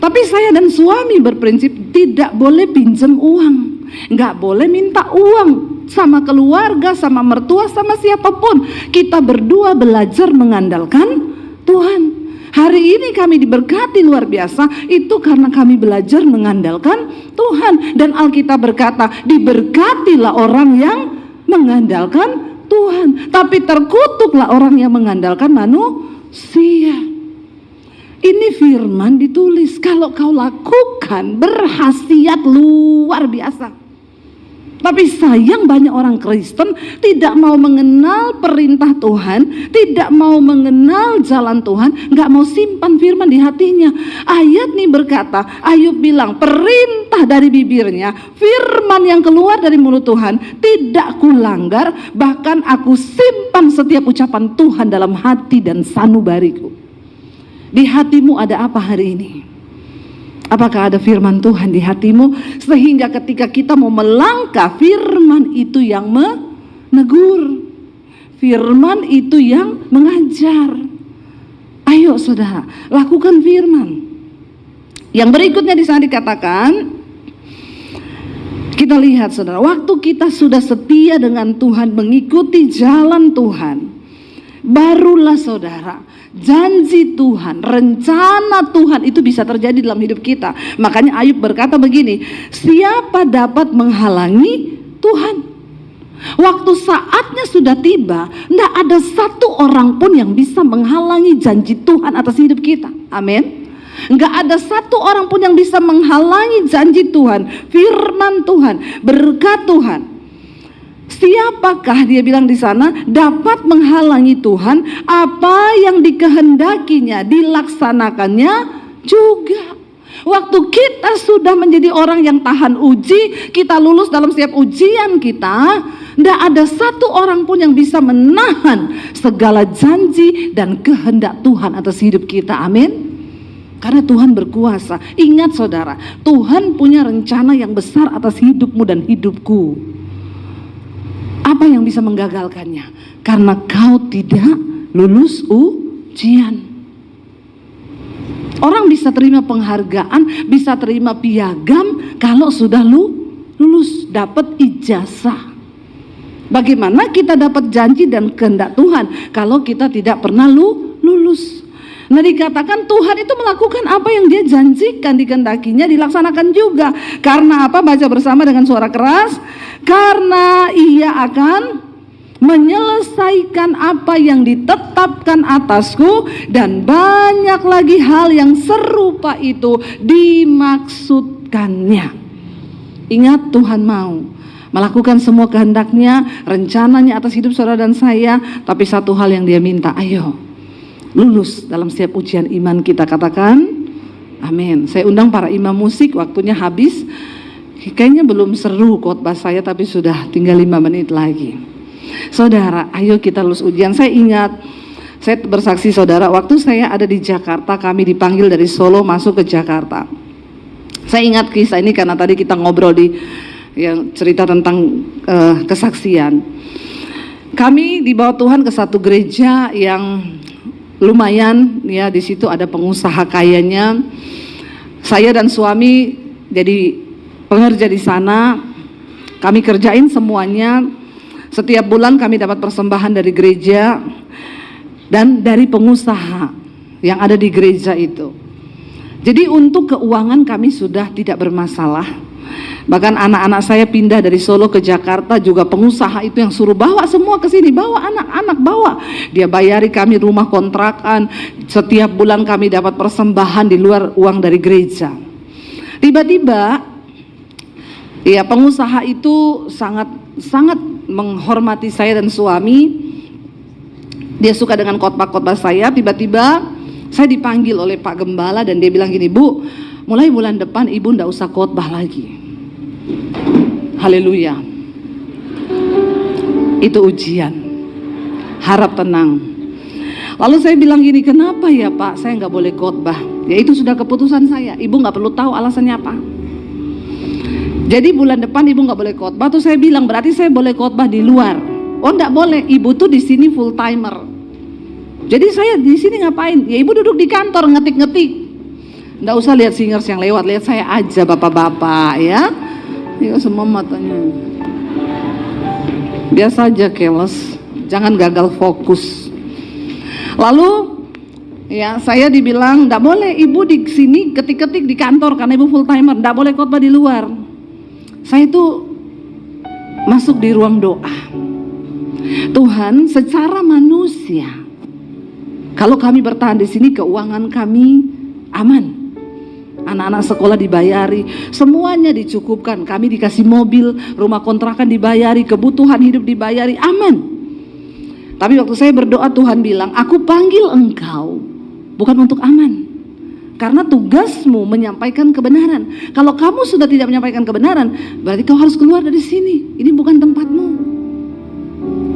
Tapi saya dan suami berprinsip tidak boleh pinjam uang, nggak boleh minta uang sama keluarga, sama mertua, sama siapapun. Kita berdua belajar mengandalkan Tuhan. Hari ini kami diberkati luar biasa, itu karena kami belajar mengandalkan Tuhan. Dan Alkitab berkata, diberkatilah orang yang mengandalkan Tuhan, tapi terkutuklah orang yang mengandalkan manusia. Ini firman ditulis, kalau kau lakukan berkhasiat luar biasa. Tapi sayang banyak orang Kristen tidak mau mengenal perintah Tuhan, tidak mau mengenal jalan Tuhan, nggak mau simpan firman di hatinya. Ayat nih berkata, Ayub bilang, perintah dari bibirnya, firman yang keluar dari mulut Tuhan tidak kulanggar, bahkan aku simpan setiap ucapan Tuhan dalam hati dan sanubariku. Di hatimu ada apa hari ini? Apakah ada firman Tuhan di hatimu sehingga ketika kita mau melangkah, firman itu yang menegur, firman itu yang mengajar. Ayo saudara, lakukan firman. Yang berikutnya di sana dikatakan, kita lihat saudara, waktu kita sudah setia dengan Tuhan, mengikuti jalan Tuhan, barulah saudara janji Tuhan, rencana Tuhan itu bisa terjadi dalam hidup kita. Makanya Ayub berkata begini, siapa dapat menghalangi Tuhan? Waktu saatnya sudah tiba, tidak ada satu orang pun yang bisa menghalangi janji Tuhan atas hidup kita. Amin. Enggak ada satu orang pun yang bisa menghalangi janji Tuhan, firman Tuhan, berkat Tuhan. Siapakah, dia bilang di sana, dapat menghalangi Tuhan? Apa yang dikehendakinya dilaksanakannya juga. Waktu kita sudah menjadi orang yang tahan uji, kita lulus dalam setiap ujian kita, tidak ada satu orang pun yang bisa menahan segala janji dan kehendak Tuhan atas hidup kita. Amin. Karena Tuhan berkuasa. Ingat saudara, Tuhan punya rencana yang besar atas hidupmu dan hidupku. Apa yang bisa menggagalkannya? Karena kau tidak lulus ujian. Orang bisa terima penghargaan, bisa terima piagam kalau sudah lulus, dapat ijazah. Bagaimana kita dapat janji dan kehendak Tuhan kalau kita tidak pernah lulus? Nah, dikatakan Tuhan itu melakukan apa yang dia janjikan, dikehendakinya dilaksanakan juga. Karena apa? Baca bersama dengan suara keras. Karena ia akan menyelesaikan apa yang ditetapkan atasku, dan banyak lagi hal yang serupa itu dimaksudkannya. Ingat, Tuhan mau melakukan semua kehendaknya, rencananya atas hidup saudara dan saya. Tapi satu hal yang dia minta, ayo lulus dalam setiap ujian iman kita. Katakan amin. Saya undang para imam musik, waktunya habis. Kayaknya belum seru khotbah saya, tapi sudah tinggal 5 menit lagi. Saudara, ayo kita lulus ujian. Saya ingat, saya bersaksi saudara, waktu saya ada di Jakarta, kami dipanggil dari Solo masuk ke Jakarta. Saya ingat kisah ini karena tadi kita ngobrol di yang cerita tentang kesaksian. Kami dibawa Tuhan ke satu gereja yang lumayan ya, di situ ada pengusaha kayanya. Saya dan suami jadi pengerja di sana. Kami kerjain semuanya. Setiap bulan kami dapat persembahan dari gereja dan dari pengusaha yang ada di gereja itu. Jadi untuk keuangan kami sudah tidak bermasalah. Bahkan anak-anak saya pindah dari Solo ke Jakarta, juga pengusaha itu yang suruh bawa semua ke sini, bawa anak-anak, bawa. Dia bayari kami rumah kontrakan, setiap bulan kami dapat persembahan di luar uang dari gereja. Tiba-tiba, ya pengusaha itu sangat menghormati saya dan suami. Dia suka dengan khotbah-khotbah saya. Tiba-tiba saya dipanggil oleh Pak Gembala dan dia bilang gini, Bu, mulai bulan depan Ibu ndak usah khotbah lagi. Haleluya. Itu ujian. Harap tenang. Lalu saya bilang gini, kenapa ya Pak, saya nggak boleh khotbah? Ya itu sudah keputusan saya. Ibu nggak perlu tahu alasannya apa. Jadi bulan depan Ibu nggak boleh khotbah. Tuh saya bilang, berarti saya boleh khotbah di luar. Oh nggak boleh, Ibu tuh di sini full timer. Jadi saya di sini ngapain? Ya Ibu duduk di kantor ngetik-ngetik. Nggak usah lihat singers yang lewat, lihat saya aja bapak-bapak ya. Ya semua matanya. Biasa aja keles, jangan gagal fokus. Lalu ya saya dibilang nggak boleh Ibu di sini ketik-ketik di kantor karena Ibu full timer, nggak boleh khotbah di luar. Saya itu masuk di ruang doa. Tuhan, secara manusia, kalau kami bertahan di sini keuangan kami aman. Anak-anak sekolah dibayari, semuanya dicukupkan. Kami dikasih mobil, rumah kontrakan dibayari, kebutuhan hidup dibayari, aman. Tapi waktu saya berdoa, Tuhan bilang, aku panggil engkau bukan untuk aman, karena tugasmu menyampaikan kebenaran. Kalau kamu sudah tidak menyampaikan kebenaran, berarti kau harus keluar dari sini. Ini bukan tempatmu.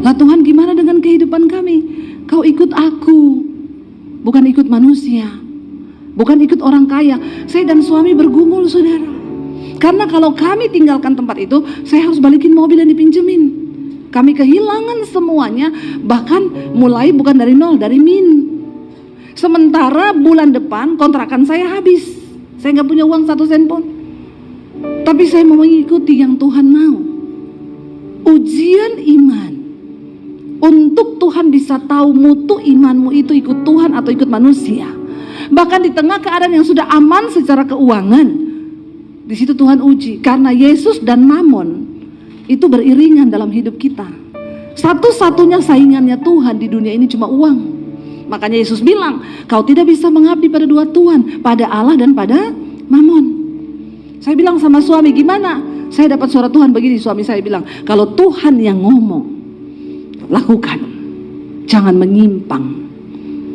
Lah Tuhan, gimana dengan kehidupan kami? Kau ikut aku, bukan ikut manusia, bukan ikut orang kaya. Saya dan suami bergumul saudara, karena kalau kami tinggalkan tempat itu, saya harus balikin mobil yang dipinjemin. Kami kehilangan semuanya, bahkan mulai bukan dari nol, dari min. Sementara bulan depan kontrakan saya habis, saya nggak punya uang 1 sen pun. Tapi saya mau mengikuti yang Tuhan mau. Ujian iman, untuk Tuhan bisa tahu mutu imanmu itu ikut Tuhan atau ikut manusia. Bahkan di tengah keadaan yang sudah aman secara keuangan, di situ Tuhan uji. Karena Yesus dan Mamon itu beriringan dalam hidup kita. Satu-satunya saingannya Tuhan di dunia ini cuma uang. Makanya Yesus bilang, kau tidak bisa mengabdi pada 2 Tuhan, pada Allah dan pada Mamon. Saya bilang sama suami, gimana? Saya dapat suara Tuhan begini, suami saya bilang, kalau Tuhan yang ngomong, lakukan, jangan menyimpang.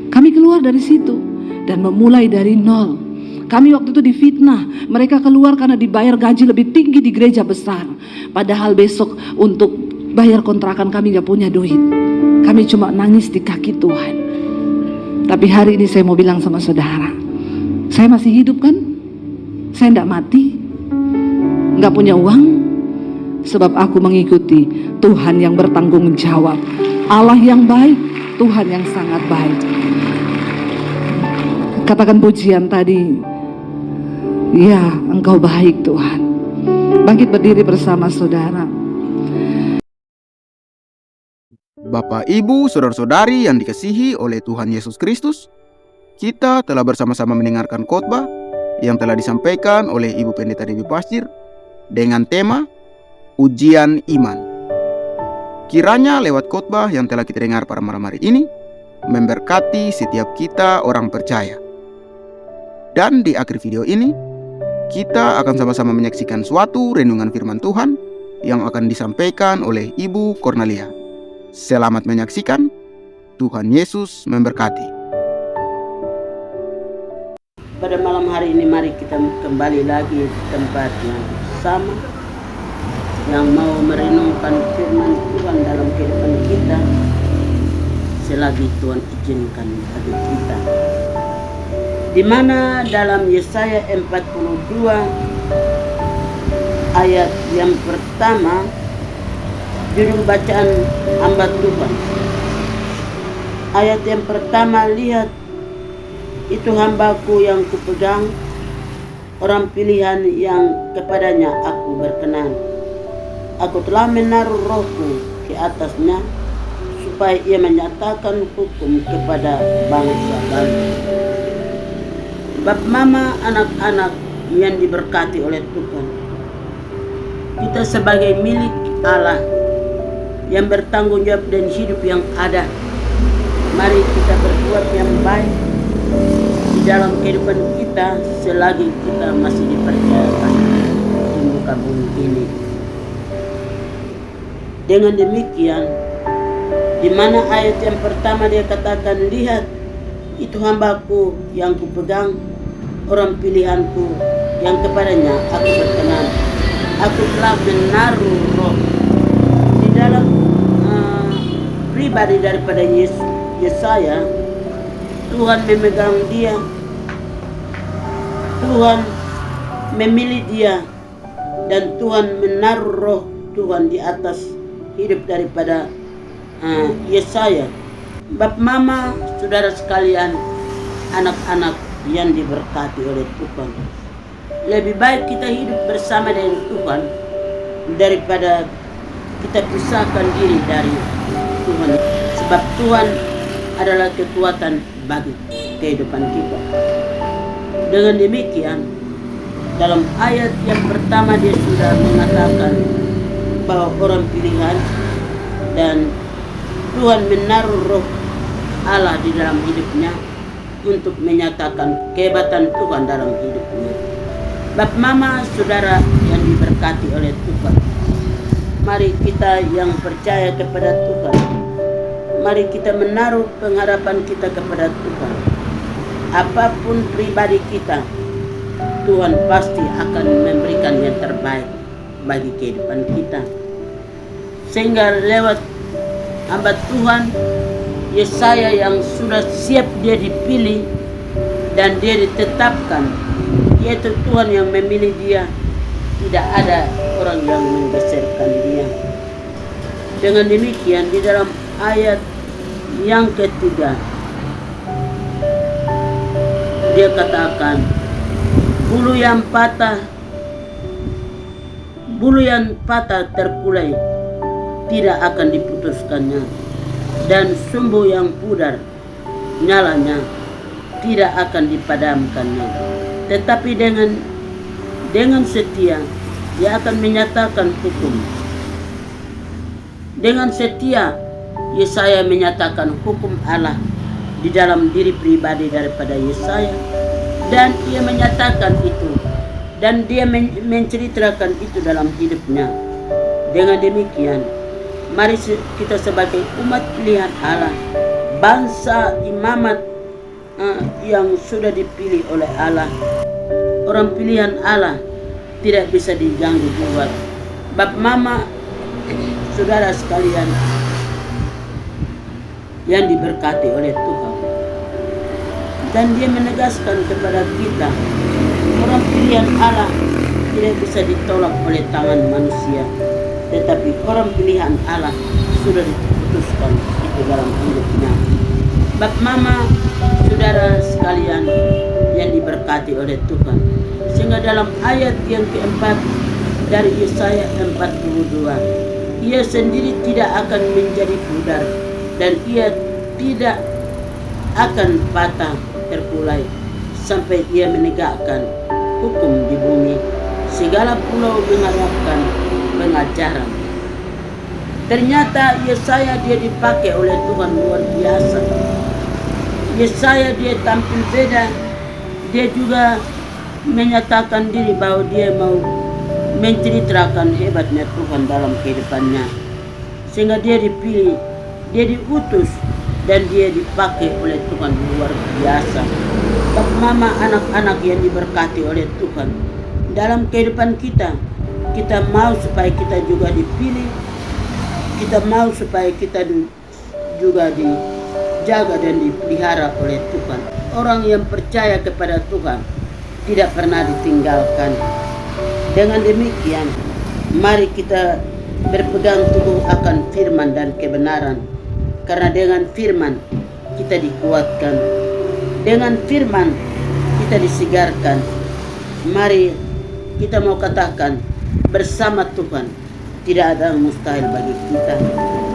Kami keluar dari situ dan memulai dari nol. Kami waktu itu difitnah, mereka keluar karena dibayar gaji lebih tinggi di gereja besar. Padahal besok untuk bayar kontrakan kami gak punya duit. Kami cuma nangis di kaki Tuhan. Tapi hari ini saya mau bilang sama saudara, saya masih hidup kan? Saya gak mati, gak punya uang, sebab aku mengikuti Tuhan yang bertanggung jawab, Allah yang baik, Tuhan yang sangat baik. Katakan pujian tadi, ya Engkau baik Tuhan. Bangkit berdiri bersama saudara. Bapak, Ibu, saudara-saudari yang dikasihi oleh Tuhan Yesus Kristus, kita telah bersama-sama mendengarkan khotbah yang telah disampaikan oleh Ibu Pendeta Dewi Pasir dengan tema Ujian Iman. Kiranya lewat khotbah yang telah kita dengar pada malam hari ini memberkati setiap kita orang percaya. Dan di akhir video ini, kita akan sama-sama menyaksikan suatu renungan firman Tuhan yang akan disampaikan oleh Ibu Cornelia. Selamat menyaksikan. Tuhan Yesus memberkati. Pada malam hari ini mari kita kembali lagi di tempat yang sama, yang mau merenungkan firman Tuhan dalam kehidupan kita selagi Tuhan izinkan bagi kita. Di mana dalam Yesaya 42 ayat yang pertama, judul bacaan hamba Tuhan. Ayat yang pertama, lihat itu hambaku yang kupegang, orang pilihan yang kepadanya aku berkenan. Aku telah menaruh rohku ke atasnya, supaya ia menyatakan hukum kepada bangsa-bangsa. Bapak, mama, anak-anak yang diberkati oleh Tuhan, kita sebagai milik Allah yang bertanggung jawab dan hidup yang ada, mari kita berbuat yang baik di dalam kehidupan kita selagi kita masih dipercayakan di muka bumi ini. Dengan demikian, di mana ayat yang pertama dia katakan, lihat itu hambaku yang kupegang, orang pilihanku yang kepadanya aku berkenan. Aku telah menaruh roh. Di dalam pribadi daripada Yesaya, Tuhan memegang dia, Tuhan memilih dia, dan Tuhan menaruh roh Tuhan di atas hidup daripada Yesaya. Bapak, mama, saudara sekalian, anak-anak yang diberkati oleh Tuhan, lebih baik kita hidup bersama dengan Tuhan daripada kita pisahkan diri dari Tuhan. Sebab Tuhan adalah kekuatan bagi kehidupan kita. Dengan demikian, dalam ayat yang pertama dia sudah mengatakan bahwa orang pilihan dan Tuhan menaruh roh Allah di dalam hidupnya untuk menyatakan kehebatan Tuhan dalam hidupnya. Bapak, mama, saudara yang diberkati oleh Tuhan, mari kita yang percaya kepada Tuhan, mari kita menaruh pengharapan kita kepada Tuhan. Apapun pribadi kita, Tuhan pasti akan memberikan yang terbaik bagi kehidupan kita. Sehingga lewat hamba Tuhan Yesaya yang sudah siap dia dipilih dan dia ditetapkan, yaitu Tuhan yang memilih dia, tidak ada orang yang menggeserkan dia. Dengan demikian, di dalam ayat yang ketiga dia katakan, bulu yang patah terkulai tidak akan diputuskannya, dan sumbu yang pudar nyalanya tidak akan dipadamkannya. Tetapi dengan setia dia akan menyatakan hukum. Dengan setia Yesaya menyatakan hukum Allah di dalam diri pribadi daripada Yesaya, dan ia menyatakan itu dan dia menceritakan itu dalam hidupnya. Dengan demikian, mari kita sebagai umat pilihan Allah, bangsa imamat yang sudah dipilih oleh Allah, orang pilihan Allah, tidak bisa diganggu gugat. Bapak, mama, saudara sekalian yang diberkati oleh Tuhan, dan dia menegaskan kepada kita, orang pilihan Allah tidak bisa ditolak oleh tangan manusia. tetapi orang pilihan Allah sudah diputuskan itu dalam hidupnya. Bapak Mama, saudara sekalian yang diberkati oleh Tuhan, sehingga dalam ayat yang keempat dari Yesaya 42, ia sendiri tidak akan menjadi pudar dan ia tidak akan patah terkulai sampai ia menegakkan hukum di bumi. Segala pulau mengharapkan pengajaran. Ternyata Yesaya dia dipakai oleh Tuhan luar biasa. Yesaya dia tampil beda. Dia juga menyatakan diri bahwa dia mau menceritakan hebatnya Tuhan dalam kehidupannya. Sehingga dia dipilih, dia diutus, dan dia dipakai oleh Tuhan luar biasa. Bapak Mama, anak-anak yang diberkati oleh Tuhan, dalam kehidupan kita mau supaya kita juga dipilih, kita mau supaya kita juga dijaga dan dipelihara oleh Tuhan. Orang yang percaya kepada Tuhan tidak pernah ditinggalkan. Dengan demikian, mari kita berpegang teguh akan firman dan kebenaran. Karena dengan firman kita dikuatkan, dengan firman kita disigarkan. Mari kita mau katakan, bersama Tuhan tidak ada yang mustahil bagi kita.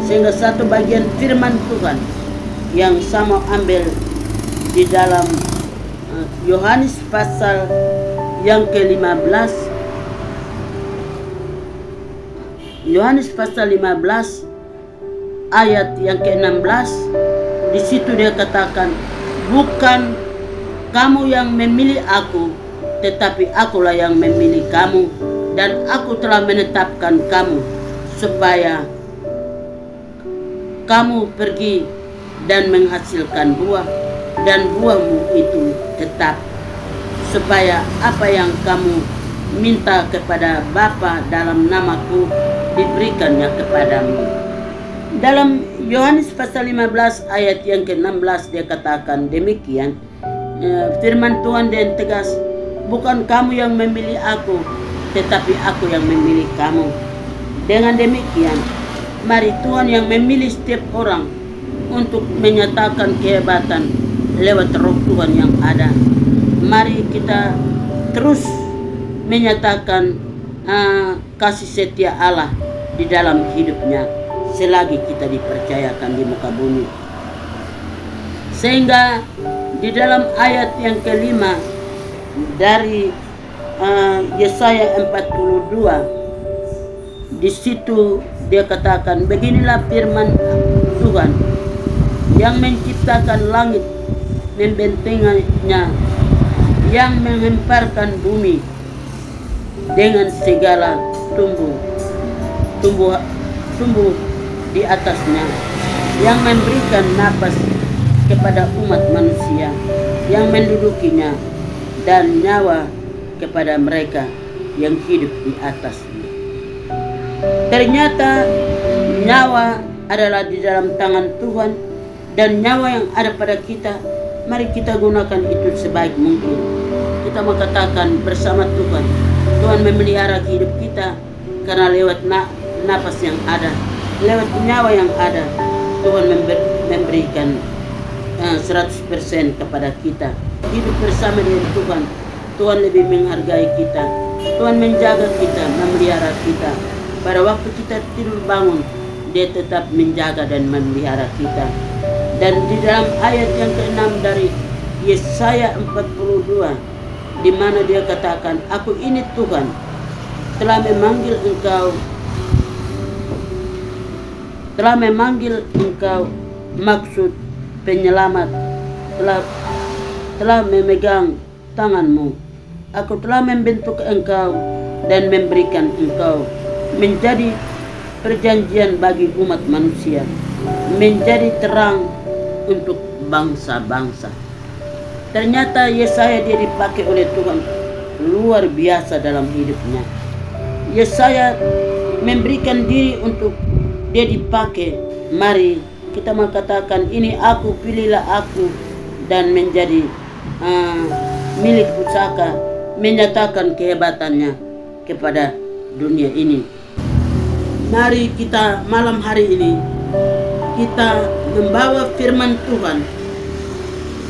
Sehingga satu bagian firman Tuhan yang sama ambil di dalam Yohanes pasal yang ke-15, Yohanes pasal 15 ayat yang ke-16. Di situ dia katakan, bukan kamu yang memilih aku, tetapi akulah yang memilih kamu, dan aku telah menetapkan kamu supaya kamu pergi dan menghasilkan buah, dan buahmu itu tetap, supaya apa yang kamu minta kepada Bapa dalam namaku diberikannya kepadamu. Dalam Yohanes pasal 15 ayat yang ke-16 dia katakan demikian, firman Tuhan dan tegas, bukan kamu yang memilih aku, tetapi aku yang memilih kamu. Dengan demikian, mari Tuhan yang memilih setiap orang untuk menyatakan kehebatan lewat Roh Tuhan yang ada. Mari kita terus menyatakan kasih setia Allah di dalam hidupnya selagi kita dipercayakan di muka bumi. Sehingga di dalam ayat yang kelima dari Yesaya 42, di situ dia katakan, beginilah firman Tuhan yang menciptakan langit, membentenginya, yang menghemparkan bumi dengan segala tumbuh di atasnya, yang memberikan napas kepada umat manusia yang mendudukinya, dan nyawa kepada mereka yang hidup di atasnya. Ternyata nyawa adalah di dalam tangan Tuhan, dan nyawa yang ada pada kita, mari kita gunakan itu sebaik mungkin. Kita mengatakan bersama Tuhan, Tuhan memelihara hidup kita, karena lewat napas yang ada, lewat nyawa yang ada, Tuhan memberikan 100% kepada kita. Hidup bersama dengan Tuhan, Tuhan lebih menghargai kita, Tuhan menjaga kita, memelihara kita. Pada waktu kita tidur bangun, dia tetap menjaga dan memelihara kita. Dan di dalam ayat yang ke-6 dari Yesaya 42, di mana dia katakan, aku ini Tuhan, telah memanggil engkau maksud penyelamat, telah memegang tanganmu. Aku telah membentuk engkau dan memberikan engkau menjadi perjanjian bagi umat manusia, menjadi terang untuk bangsa-bangsa. Ternyata Yesaya dia dipakai oleh Tuhan luar biasa dalam hidupnya. Yesaya memberikan diri untuk dia dipakai. Mari kita mengatakan, ini aku, pilihlah aku, dan menjadi milik pusaka, menyatakan kehebatannya kepada dunia ini. Mari kita malam hari ini kita membawa firman Tuhan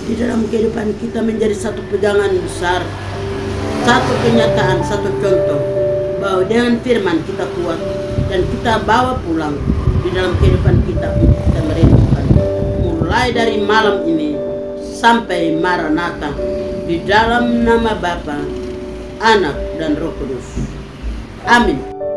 di dalam kehidupan kita menjadi satu pegangan besar, satu kenyataan, satu contoh bahwa dengan firman kita kuat dan kita bawa pulang di dalam kehidupan kita untuk kita merenungkan mulai dari malam ini sampai Maranatha, di dalam nama Bapa, Anak dan Roh Kudus. Amin.